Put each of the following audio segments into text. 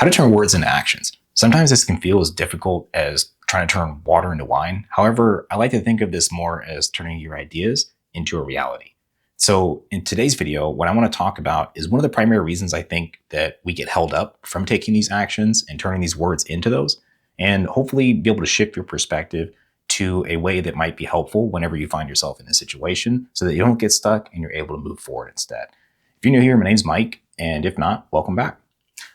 How to turn words into actions. Sometimes this can feel as difficult as trying to turn water into wine. However, I like to think of this more as turning your ideas into a reality. So in today's video, what I want to talk about is one of the primary reasons I think that we get held up from taking these actions and turning these words into those, and hopefully be able to shift your perspective to a way that might be helpful whenever you find yourself in a situation so that you don't get stuck and you're able to move forward instead. If you're new here, my name's Mike, and if not, welcome back.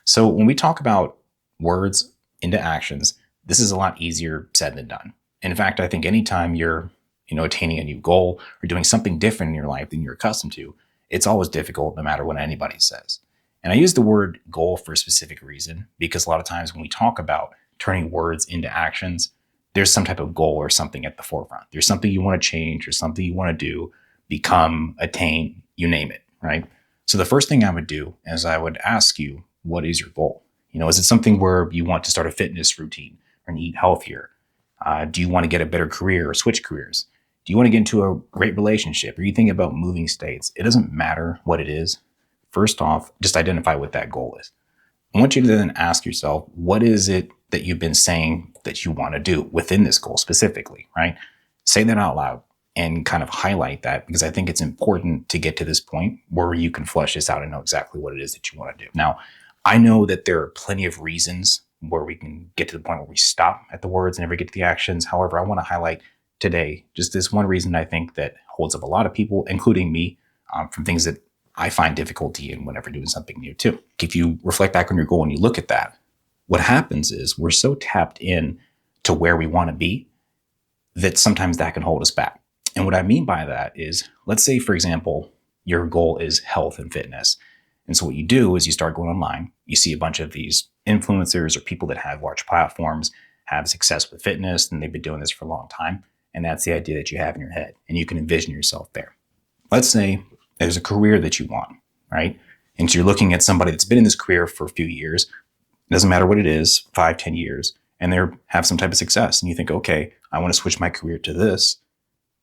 So when we talk about words into actions, this is a lot easier said than done. And in fact, I think anytime you're attaining a new goal or doing something different in your life than you're accustomed to, it's always difficult no matter what anybody says. And I use the word goal for a specific reason, because a lot of times when we talk about turning words into actions, there's some type of goal or something at the forefront. There's something you want to change or something you want to do, become, attain, you name it, right? So the first thing I would do is I would ask you, what is your goal? Is it something where you want to start a fitness routine or eat healthier? Do you want to get a better career or switch careers? Do you want to get into a great relationship? Are you thinking about moving states? It doesn't matter what it is. First off, just identify what that goal is. I want you to then ask yourself, what is it that you've been saying that you want to do within this goal specifically, right? Say that out loud and kind of highlight that, because I think it's important to get to this point where you can flesh this out and know exactly what it is that you want to do. Now, I know that there are plenty of reasons where we can get to the point where we stop at the words and never get to the actions. However, I want to highlight today just this one reason I think that holds up a lot of people, including me, from things that I find difficulty in whenever doing something new too. If you reflect back on your goal and you look at that, what happens is we're so tapped in to where we want to be that sometimes that can hold us back. And what I mean by that is, let's say, for example, your goal is health and fitness. And so what you do is you start going online, you see a bunch of these influencers or people that have large platforms, have success with fitness, and they've been doing this for a long time. And that's the idea that you have in your head, and you can envision yourself there. Let's say there's a career that you want, right? And so you're looking at somebody that's been in this career for a few years. It doesn't matter what it is, 5, 10 years, and they have some type of success. And you think, okay, I want to switch my career to this.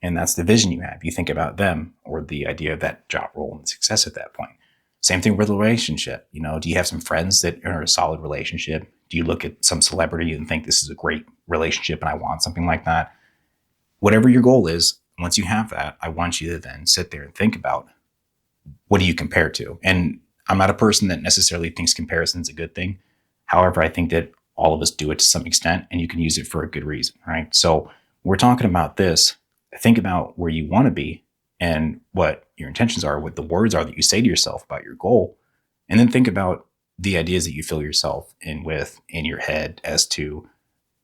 And that's the vision you have. You think about them or the idea of that job role and success at that point. Same thing with a relationship. Do you have some friends that are in a solid relationship? Do you look at some celebrity and think this is a great relationship and I want something like that? Whatever your goal is, once you have that, I want you to then sit there and think about, what do you compare to? And I'm not a person that necessarily thinks comparison is a good thing. However, I think that all of us do it to some extent, and you can use it for a good reason, right? So we're talking about this. Think about where you want to be and what your intentions are, what the words are that you say to yourself about your goal, and then think about the ideas that you fill yourself in with in your head as to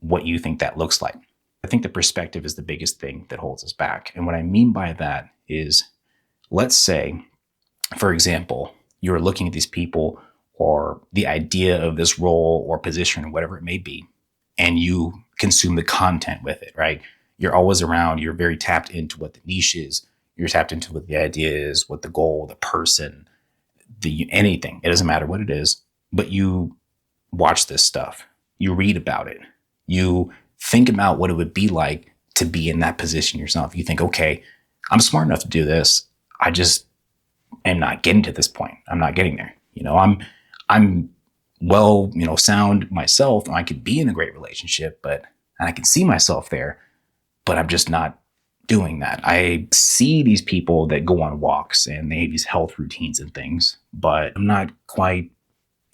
what you think that looks like. I think the perspective is the biggest thing that holds us back. And what I mean by that is, let's say, for example, you're looking at these people or the idea of this role or position or whatever it may be, and you consume the content with it, right? You're always around, you're very tapped into what the niche is. You're tapped into what the idea is, what the goal, the person, anything. It doesn't matter what it is, but you watch this stuff. You read about it. You think about what it would be like to be in that position yourself. You think, okay, I'm smart enough to do this. I just am not getting to this point. I'm not getting there. I'm well, sound myself, and I could be in a great relationship, and I can see myself there, but I'm just not doing that. I see these people that go on walks and they have these health routines and things, but I'm not quite,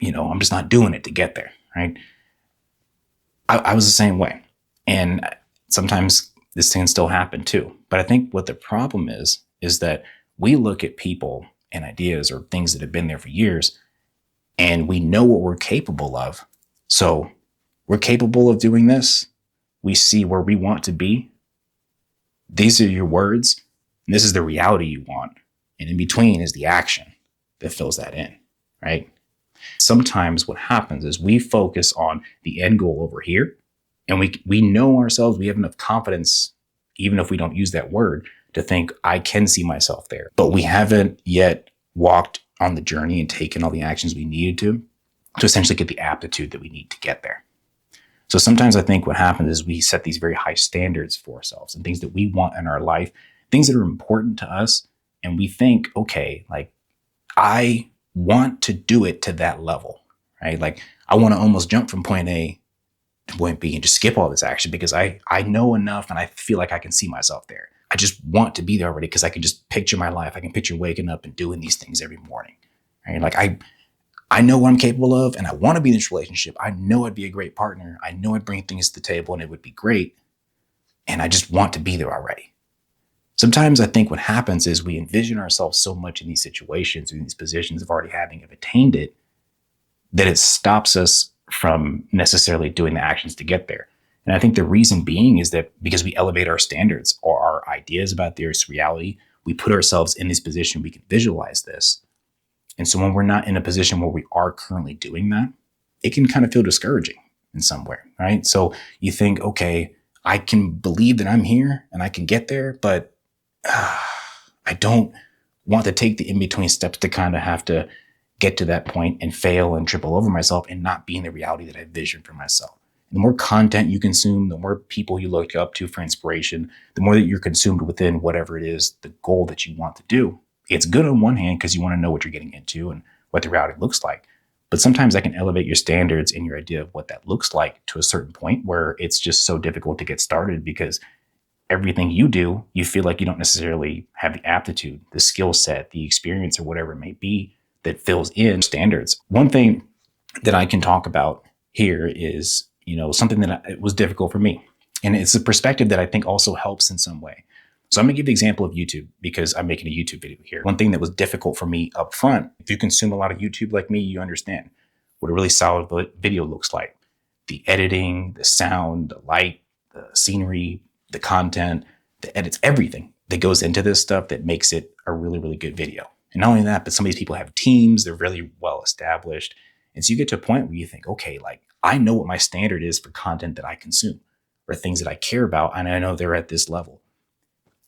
I'm just not doing it to get there, right? I was the same way. And sometimes this can still happen too. But I think what the problem is that we look at people and ideas or things that have been there for years, and we know what we're capable of. So we're capable of doing this. We see where we want to be. These are your words, and this is the reality you want. And in between is the action that fills that in, right? Sometimes what happens is we focus on the end goal over here, and we know ourselves, we have enough confidence, even if we don't use that word, to think, I can see myself there. But we haven't yet walked on the journey and taken all the actions we needed to essentially get the aptitude that we need to get there. So sometimes I think what happens is we set these very high standards for ourselves and things that we want in our life, things that are important to us. And we think, okay, like I want to do it to that level, right? Like I want to almost jump from point A to point B and just skip all this action because I know enough and I feel like I can see myself there. I just want to be there already because I can just picture my life. I can picture waking up and doing these things every morning. Right? Like I know what I'm capable of and I want to be in this relationship. I know I'd be a great partner. I know I'd bring things to the table and it would be great. And I just want to be there already. Sometimes I think what happens is we envision ourselves so much in these situations, in these positions of already having attained it, that it stops us from necessarily doing the actions to get there. And I think the reason being is that because we elevate our standards or our ideas about this reality, we put ourselves in this position, we can visualize this. And so when we're not in a position where we are currently doing that, it can kind of feel discouraging in some way, right? So you think, okay, I can believe that I'm here and I can get there, but I don't want to take the in-between steps to kind of have to get to that point and fail and triple over myself and not be in the reality that I visioned for myself. The more content you consume, the more people you look up to for inspiration, the more that you're consumed within whatever it is, the goal that you want to do. It's good on one hand because you want to know what you're getting into and what the reality looks like. But sometimes that can elevate your standards and your idea of what that looks like to a certain point where it's just so difficult to get started because everything you do, you feel like you don't necessarily have the aptitude, the skill set, the experience, or whatever it may be that fills in standards. One thing that I can talk about here is, something that it was difficult for me. And it's a perspective that I think also helps in some way. So I'm going to give the example of YouTube because I'm making a YouTube video here. One thing that was difficult for me up front, if you consume a lot of YouTube like me, you understand what a really solid video looks like. The editing, the sound, the light, the scenery, the content, the edits, everything that goes into this stuff that makes it a really, really good video. And not only that, but some of these people have teams, they're really well established. And so you get to a point where you think, okay, like I know what my standard is for content that I consume or things that I care about. And I know they're at this level.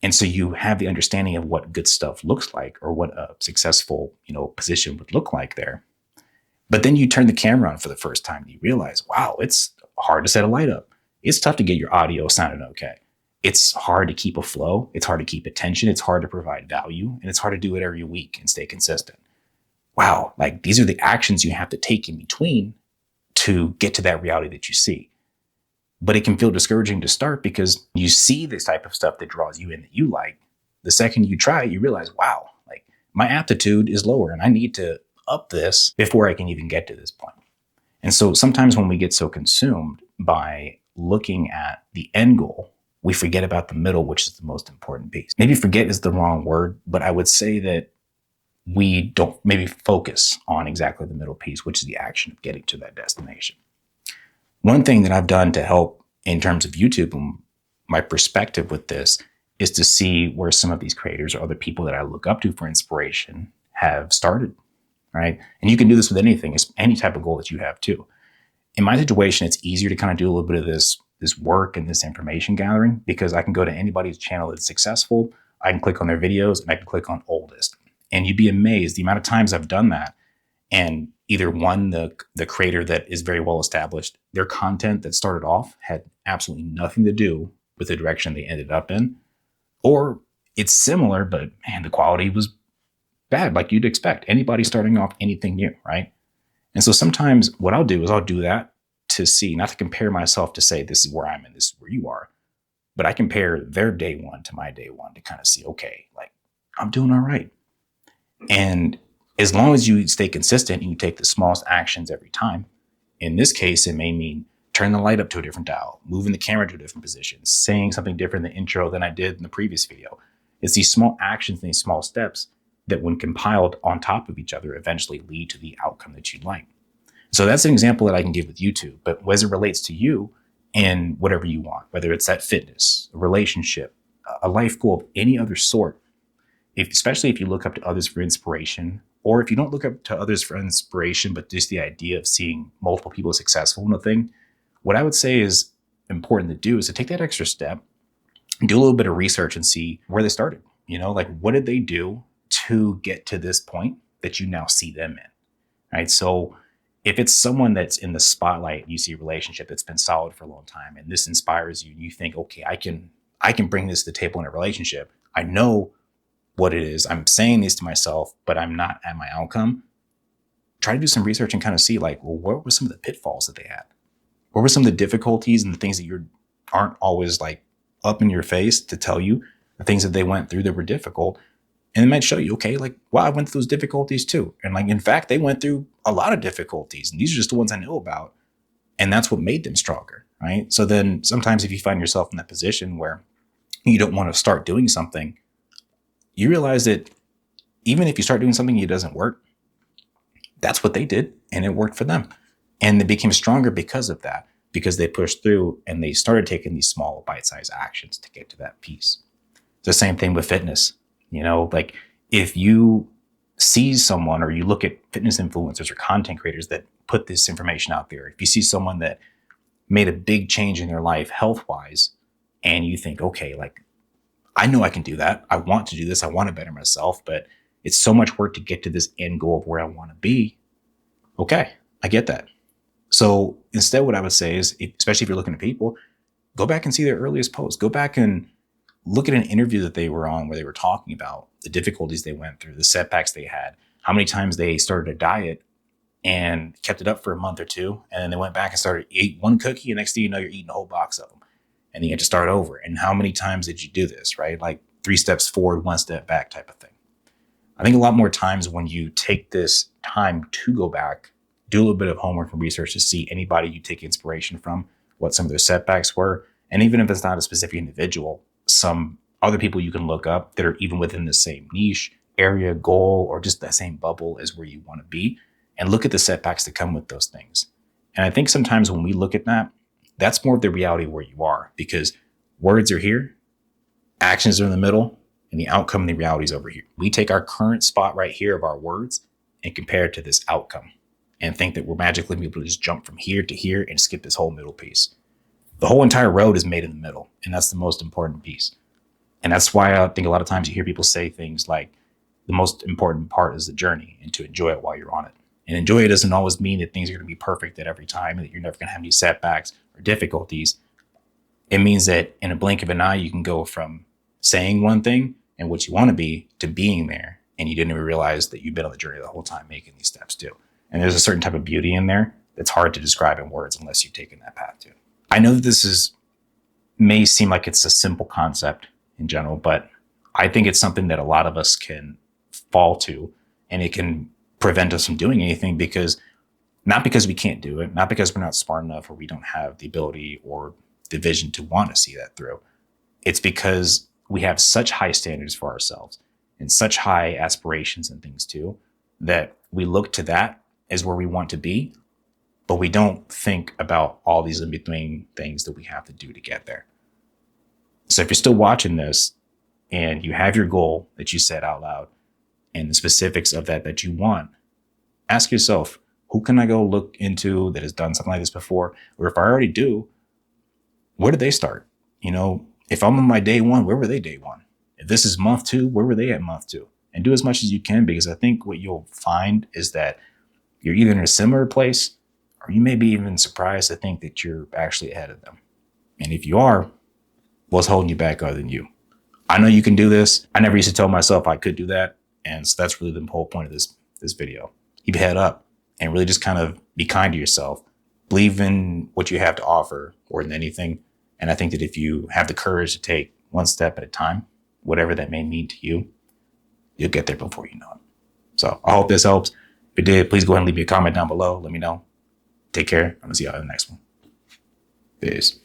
And so you have the understanding of what good stuff looks like or what a successful, position would look like there. But then you turn the camera on for the first time and you realize, wow, it's hard to set a light up. It's tough to get your audio sounding okay. It's hard to keep a flow. It's hard to keep attention. It's hard to provide value. And it's hard to do it every week and stay consistent. Wow, like these are the actions you have to take in between to get to that reality that you see. But it can feel discouraging to start because you see this type of stuff that draws you in that you like. The second you try it, you realize, wow, like my aptitude is lower and I need to up this before I can even get to this point. And so sometimes when we get so consumed by looking at the end goal, we forget about the middle, which is the most important piece. Maybe forget is the wrong word, but I would say that we don't maybe focus on exactly the middle piece, which is the action of getting to that destination. One thing that I've done to help in terms of YouTube and my perspective with this is to see where some of these creators or other people that I look up to for inspiration have started, right? And you can do this with anything, it's any type of goal that you have too. In my situation, it's easier to kind of do a little bit of this work and this information gathering because I can go to anybody's channel that's successful. I can click on their videos and I can click on oldest. And you'd be amazed the amount of times I've done that. And either one, the creator that is very well established, their content that started off had absolutely nothing to do with the direction they ended up in. Or it's similar, but man, the quality was bad, like you'd expect. Anybody starting off anything new, right? And so sometimes what I'll do is I'll do that to see, not to compare myself to say, this is where I'm and this is where you are, but I compare their day one to my day one to kind of see, okay, like I'm doing all right. And as long as you stay consistent and you take the smallest actions every time, in this case, it may mean turning the light up to a different dial, moving the camera to a different position, saying something different in the intro than I did in the previous video. It's these small actions and these small steps that when compiled on top of each other eventually lead to the outcome that you'd like. So that's an example that I can give with YouTube, but as it relates to you and whatever you want, whether it's that fitness, a relationship, a life goal of any other sort, especially if you look up to others for inspiration, or if you don't look up to others for inspiration, but just the idea of seeing multiple people successful in a thing, what I would say is important to do is to take that extra step and do a little bit of research and see where they started. Like what did they do to get to this point that you now see them in, right? So if it's someone that's in the spotlight, and you see a relationship that's been solid for a long time, and this inspires you, and you think, okay, I can bring this to the table in a relationship. I know what it is. I'm saying this to myself, but I'm not at my outcome. try to do some research and kind of see like, well, what were some of the pitfalls that they had? What were some of the difficulties and the things that aren't always like up in your face to tell you the things that they went through that were difficult? And it might show you, okay, like, wow, I went through those difficulties too. And like, in fact, they went through a lot of difficulties, and these are just the ones I know about. And that's what made them stronger, right? So then sometimes if you find yourself in that position where you don't want to start doing something, you realize that even if you start doing something that doesn't work, that's what they did, and it worked for them. And they became stronger because of that, because they pushed through and they started taking these small bite-sized actions to get to that piece. It's the same thing with fitness. Like if you see someone or you look at fitness influencers or content creators that put this information out there, if you see someone that made a big change in their life health-wise, and you think, okay, like, I know I can do that. I want to do this. I want to better myself, but it's so much work to get to this end goal of where I want to be. Okay, I get that. So instead, what I would say is, especially if you're looking at people, go back and see their earliest posts. Go back and look at an interview that they were on where they were talking about the difficulties they went through, the setbacks they had, how many times they started a diet and kept it up for a month or two. And then they went back and started eat one cookie. And next thing you know, you're eating a whole box of them. And you had to start over. And how many times did you do this, right? Like 3 steps forward, 1 step back type of thing. I think a lot more times when you take this time to go back, do a little bit of homework and research to see anybody you take inspiration from, what some of their setbacks were. And even if it's not a specific individual, some other people you can look up that are even within the same niche, area, goal, or just that same bubble as where you want to be, and look at the setbacks that come with those things. And I think sometimes when we look at that, that's more of the reality where you are, because words are here, actions are in the middle, and the outcome and the reality is over here. We take our current spot right here of our words and compare it to this outcome and think that we're magically able to just jump from here to here and skip this whole middle piece. The whole entire road is made in the middle, and that's the most important piece. And that's why I think a lot of times you hear people say things like, the most important part is the journey, and to enjoy it while you're on it. And enjoy it doesn't always mean that things are going to be perfect at every time, and that you're never going to have any setbacks or difficulties. It means that in a blink of an eye, you can go from saying one thing and what you want to be to being there. And you didn't even realize that you've been on the journey the whole time making these steps too. And there's a certain type of beauty in there that's hard to describe in words unless you've taken that path too. I know that may seem like it's a simple concept in general, but I think it's something that a lot of us can fall to, and it can prevent us from doing anything, not because we can't do it, not because we're not smart enough or we don't have the ability or the vision to want to see that through. It's because we have such high standards for ourselves and such high aspirations and things too, that we look to that as where we want to be, but we don't think about all these in between things that we have to do to get there. So if you're still watching this and you have your goal that you said out loud and the specifics of that you want, ask yourself, who can I go look into that has done something like this before? Or if I already do, where did they start? If I'm on my day 1, where were they day 1? If this is month 2, where were they at month 2? And do as much as you can, because I think what you'll find is that you're either in a similar place or you may be even surprised to think that you're actually ahead of them. And if you are, what's holding you back other than you? I know you can do this. I never used to tell myself I could do that. And so that's really the whole point of this video. Keep your head up and really just kind of be kind to yourself. Believe in what you have to offer more than anything. And I think that if you have the courage to take 1 step at a time, whatever that may mean to you, you'll get there before you know it. So I hope this helps. If it did, please go ahead and leave me a comment down below. Let me know. Take care. I'm going to see you all in the next one. Peace.